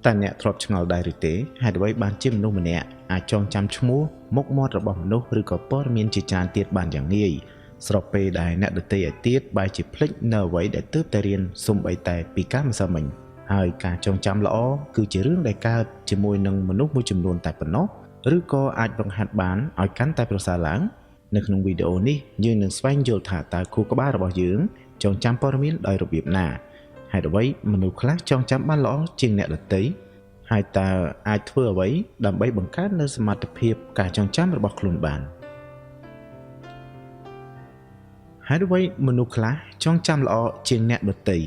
តែអ្នកធ្លាប់ឆ្ងល់ដែរឬទេហេតុអ្វីបានជាមនុស្សម្នាក់អាចចងចាំឈ្មោះមុខមាត់របស់មនុស្សឬក៏ព័ត៌មានជាច្រើនទៀតបានយ៉ាងងាយស្របពេលដែលអ្នកដទៃឯទៀតបែរជាភ្លេចនៅអ្វីដែលទើបតែរៀនសូម្បីតែពីការម្សិលមិញហើយការចងចាំល្អគឺជារឿងដែលកើតជាមួយនឹងមនុស្សមួយចំនួនតែប៉ុណ្ណោះឬក៏អាចបង្ហាត់បានឲ្យកាន់តែប្រសើរឡើងនៅក្នុងវីដេអូនេះយើងនឹងស្វែងយល់ថាតើខួរក្បាលរបស់យើងចងចាំព័ត៌មានដោយរបៀបណាហេតុអ្វីមនុស្សខ្លះចងចាំបានល្អជាងអ្នកដទៃហើយតើអាចធ្វើអ្វីដើម្បីបង្កើននូវសមត្ថភាពការចងចាំរបស់ខ្លួនបានហេតុអ្វីមនុស្សខ្លះចងចាំល្អជាងអ្នកដទៃ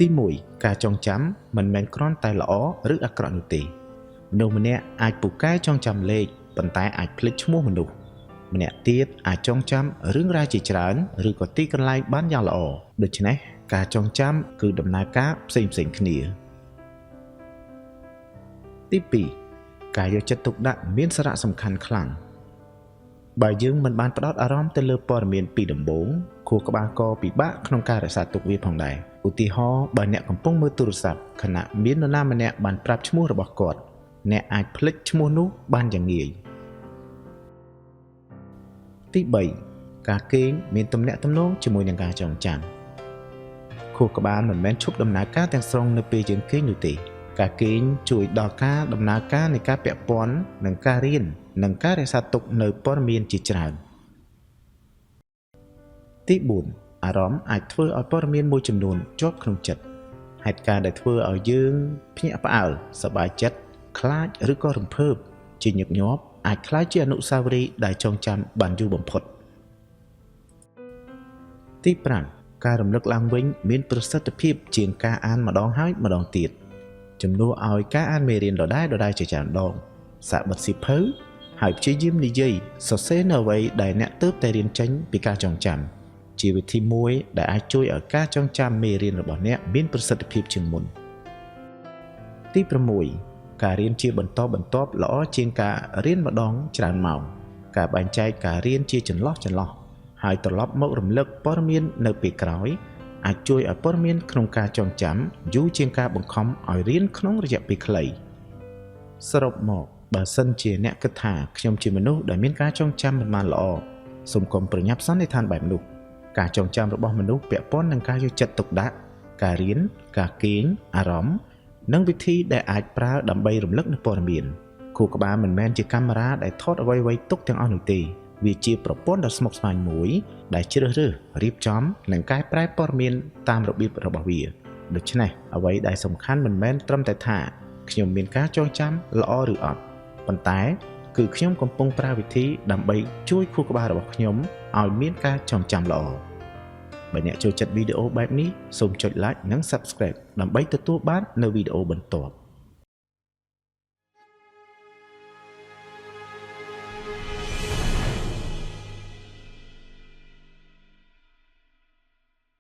ទី1ការចងចាំមិនមែនគ្រាន់តែល្អឬអាក្រក់នោះទេមនុស្សម្នាក់អាចពូកែចងចាំលេខប៉ុន្តែអាចភ្លេចឈ្មោះមនុស្សម្នាក់ទៀតអាចចងចាំរឿងរ៉ាវជាច្រើនឬក៏ទីកន្លែងបានយ៉ាងល្អដូច្នេះការចងចាំគឺដំណើរការផ្សេងៗគ្នាទី2ការយកចិត្តទុកដាក់មានសារៈសំខាន់ខ្លាំងបើយើងមិនបានផ្ដោតអារម្មណ៍ទៅលើព័ត៌មានពីដំបូងខួរក្បាលក៏ពិបាកក្នុងការរក្សាទុកវាផងដែរឧទាហរណ៍បើអ្នកកំពុងមើលទូរស័ព្ទខណៈមាននរណាម្នាក់បានប្រាប់ឈ្មោះរបស់គាត់អ្នកអាចភ្លេចឈ្មោះនោះបានយ៉ាងងាយទី3ការគេងមានទំនាក់ទំនងជាមួយនឹងការចងចាំខួរក្បាលមិនមែនឈប់ដំណើរការទាំងស្រុងនៅពេលយើងគេងនោះទេការគេងជួយដល់ការដំណើរការនៃការពាក់ព័ន្ធនិងការរៀននិងការរក្សាទុកនៅព័ត៌មានជាច្រើនទី4អារម្មណ៍អាចធ្វើឲ្យព័ត៌មានមួយចំនួនជាប់ក្នុងចិត្តហេតុការណ៍ដែលធ្វើឲ្យយើងភ្ញាក់ផ្អើលសប្បាយចិត្តខ្លាចឬក៏រំភើបជាញឹកញាប់អាចក្លាយជាអនុស្សាវរីយ៍ដែលចងចាំបានយូរបំផុតទី5ការរំលឹកឡើងវិញមានប្រសិទ្ធភាពជាងការអានម្ដងហើយម្ដងទៀតជំនួសឲ្យការអានមេរៀនដដែលជាច្រើនដងសាកបិទសៀវភៅហើយព្យាយាមនិយាយសរសេរនៅអ្វីដែលអ្នកទើបតែរៀនចេញពីការចងចាំជាវិធីមួយដែលអាចជួយឲ្យការចងចាំមេរៀនរបស់អ្នកមានប្រសិទ្ធភាពជាងមុនទី6ការរៀនជាបន្តបន្ទាប់ល្អជាងការរៀនម្ដងច្រើនម៉ោងការបែងចែកការរៀនជាចន្លោះហើយត្រឡប់មករំលឹកព័ត៌មាននៅពេលក្រោយអាចជួយឲ្យព័ត៌មានក្នុងការចងចាំយូរជាងការបង្ខំឲ្យរៀនក្នុងរយៈពេលខ្លីសរុបមកបើសិនជាអ្នកគិតថាខ្ញុំជាមនុស្សដែលមានការចងចាំមិនបានល្អសូមកុំប្រញាប់សន្និដ្ឋានបែបនោះការចងចាំរបស់មនុស្សពាក់ព័ន្ធនឹងការយកចិត្តទុកដាក់ការរៀនការគេងអារម្មណ៍និងវិធីដែលអាចប្រើដើម្បីរំលឹកនូវព័ត៌មានខួរក្បាលមិនមែនជាកាមេរ៉ាដែលថតអ្វីៗទុកទាំងអស់នោះទេវាជាប្រព័ន្ធដ៏ស្មុគស្មាញមួយដែលជ្រើសរើសរៀបចំនិងកែប្រែព័ត៌មានតាមរបៀបរបស់វាដូច្នេះអ្វីដែលសំខាន់មិនមែនត្រឹមតែថាខ្ញុំមានការចងចាំល្អឬអត់ប៉ុន្តែគឺខ្ញុំកំពុងប្រើវិធីដើម្បីជួយខួរក្បាលរបស់ខ្ញុំឲ្យមានការចងចាំល្អបើអ្នកចូលចិត្តវីដេអូបែបនេះសូមចុច like និង subscribe ដើម្បីទទួលបាននូវវីដេអូបន្ទាប់